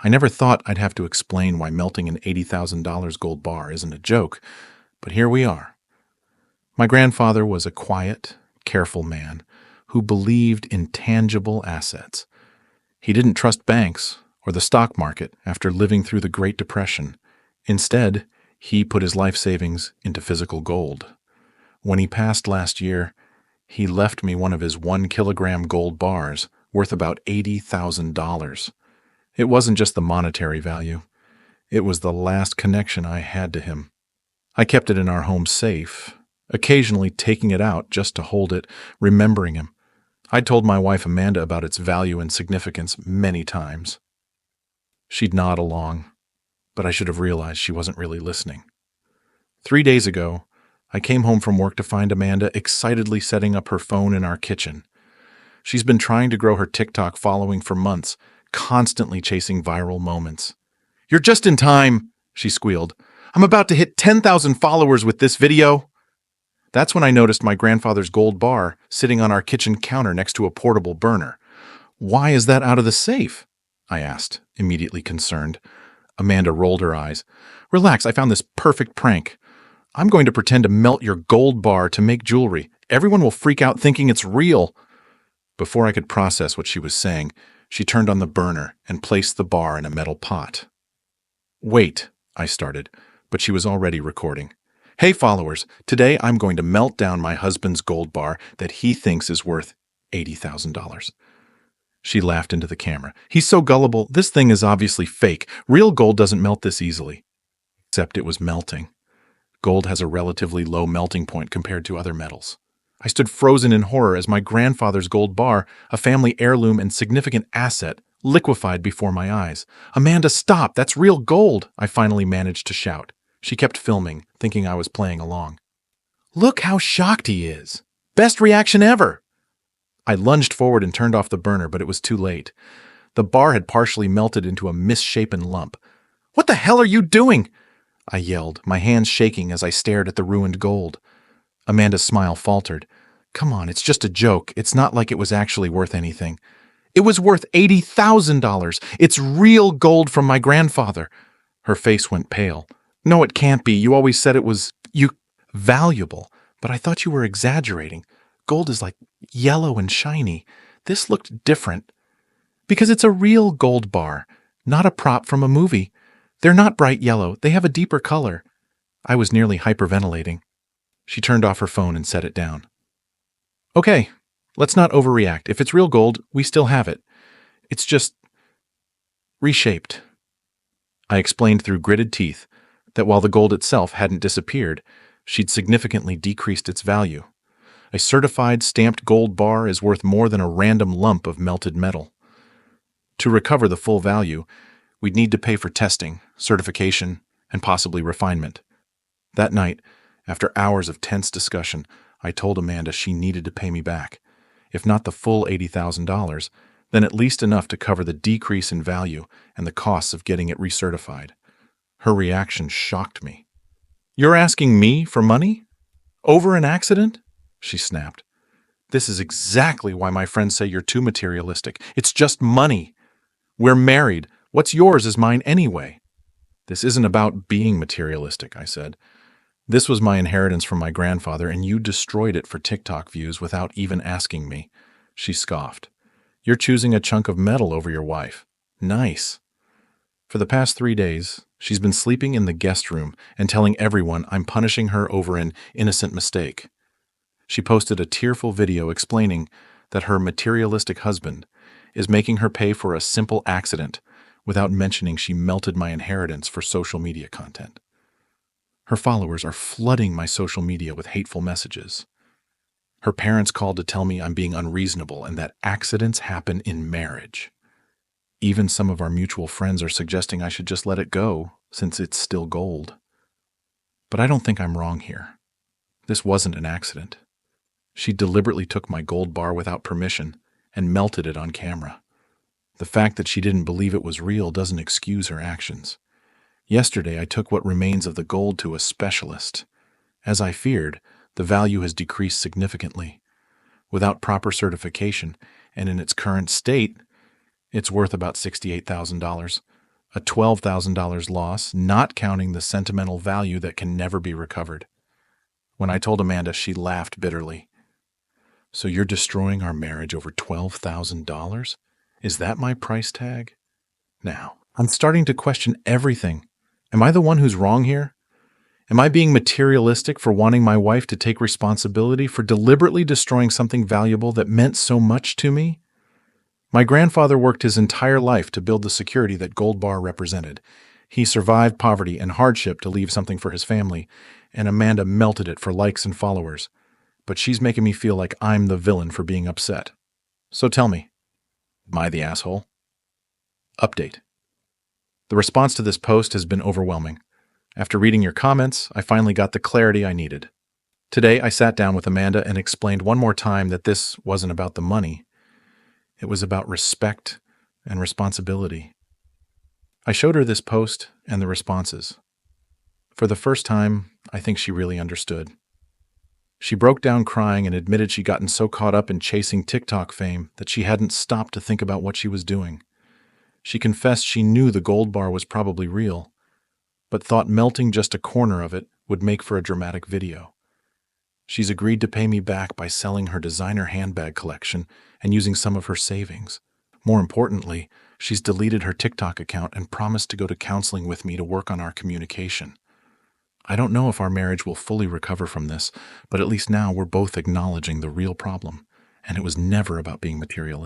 I never thought I'd have to explain why melting an $80,000 gold bar isn't a joke, but here we are. My grandfather was a quiet, careful man who believed in tangible assets. He didn't trust banks or the stock market after living through the Great Depression. Instead, he put his life savings into physical gold. When he passed last year, he left me one of his 1 kilogram gold bars worth about $80,000. It wasn't just the monetary value. It was the last connection I had to him. I kept it in our home safe, occasionally taking it out just to hold it, remembering him. I told my wife Amanda about its value and significance many times. She'd nod along, but I should have realized she wasn't really listening. 3 days ago, I came home from work to find Amanda excitedly setting up her phone in our kitchen. She's been trying to grow her TikTok following for months, constantly chasing viral moments. "You're just in time," she squealed. "I'm about to hit 10,000 followers with this video." That's when I noticed my grandfather's gold bar sitting on our kitchen counter next to a portable burner. "Why is that out of the safe?" I asked, immediately concerned. Amanda rolled her eyes. "Relax, I found this perfect prank. I'm going to pretend to melt your gold bar to make jewelry. Everyone will freak out thinking it's real." Before I could process what she was saying, she turned on the burner and placed the bar in a metal pot. "Wait," I started, but she was already recording. "Hey followers, today I'm going to melt down my husband's gold bar that he thinks is worth $80,000. She laughed into the camera. "He's so gullible. This thing is obviously fake. Real gold doesn't melt this easily." Except it was melting. Gold has a relatively low melting point compared to other metals. I stood frozen in horror as my grandfather's gold bar, a family heirloom and significant asset, liquefied before my eyes. "Amanda, stop! That's real gold!" I finally managed to shout. She kept filming, thinking I was playing along. "Look how shocked he is! Best reaction ever!" I lunged forward and turned off the burner, but it was too late. The bar had partially melted into a misshapen lump. "What the hell are you doing?" I yelled, my hands shaking as I stared at the ruined gold. Amanda's smile faltered. "Come on, it's just a joke. It's not like it was actually worth anything." "It was worth $80,000. It's real gold from my grandfather." Her face went pale. "No, it can't be. You always said it was valuable, but I thought you were exaggerating. Gold is like yellow and shiny. This looked different." "Because it's a real gold bar, not a prop from a movie. They're not bright yellow. They have a deeper color." I was nearly hyperventilating. She turned off her phone and set it down. "Okay, let's not overreact. If it's real gold, we still have it. It's just reshaped." I explained through gritted teeth that while the gold itself hadn't disappeared, she'd significantly decreased its value. A certified stamped gold bar is worth more than a random lump of melted metal. To recover the full value, we'd need to pay for testing, certification, and possibly refinement. That night, after hours of tense discussion, I told Amanda she needed to pay me back. If not the full $80,000, then at least enough to cover the decrease in value and the costs of getting it recertified. Her reaction shocked me. "You're asking me for money? Over an accident?" she snapped. "This is exactly why my friends say you're too materialistic. It's just money. We're married. What's yours is mine anyway." "This isn't about being materialistic," I said. "This was my inheritance from my grandfather, and you destroyed it for TikTok views without even asking me." She scoffed. "You're choosing a chunk of metal over your wife. Nice." For the past 3 days, she's been sleeping in the guest room and telling everyone I'm punishing her over an innocent mistake. She posted a tearful video explaining that her materialistic husband is making her pay for a simple accident without mentioning she melted my inheritance for social media content. Her followers are flooding my social media with hateful messages. Her parents called to tell me I'm being unreasonable and that accidents happen in marriage. Even some of our mutual friends are suggesting I should just let it go, since it's still gold. But I don't think I'm wrong here. This wasn't an accident. She deliberately took my gold bar without permission and melted it on camera. The fact that she didn't believe it was real doesn't excuse her actions. Yesterday, I took what remains of the gold to a specialist. As I feared, the value has decreased significantly. Without proper certification, and in its current state, it's worth about $68,000. A $12,000 loss, not counting the sentimental value that can never be recovered. When I told Amanda, she laughed bitterly. So you're destroying our marriage over $12,000? Is that my price tag? Now, I'm starting to question everything. Am I the one who's wrong here? Am I being materialistic for wanting my wife to take responsibility for deliberately destroying something valuable that meant so much to me? My grandfather worked his entire life to build the security that Gold Bar represented. He survived poverty and hardship to leave something for his family, and Amanda melted it for likes and followers. But she's making me feel like I'm the villain for being upset. So tell me, am I the asshole? Update. The response to this post has been overwhelming. After reading your comments, I finally got the clarity I needed. Today, I sat down with Amanda and explained one more time that this wasn't about the money. It was about respect and responsibility. I showed her this post and the responses. For the first time, I think she really understood. She broke down crying and admitted she'd gotten so caught up in chasing TikTok fame that she hadn't stopped to think about what she was doing. She confessed she knew the gold bar was probably real, but thought melting just a corner of it would make for a dramatic video. She's agreed to pay me back by selling her designer handbag collection and using some of her savings. More importantly, she's deleted her TikTok account and promised to go to counseling with me to work on our communication. I don't know if our marriage will fully recover from this, but at least now we're both acknowledging the real problem, and it was never about being materialistic.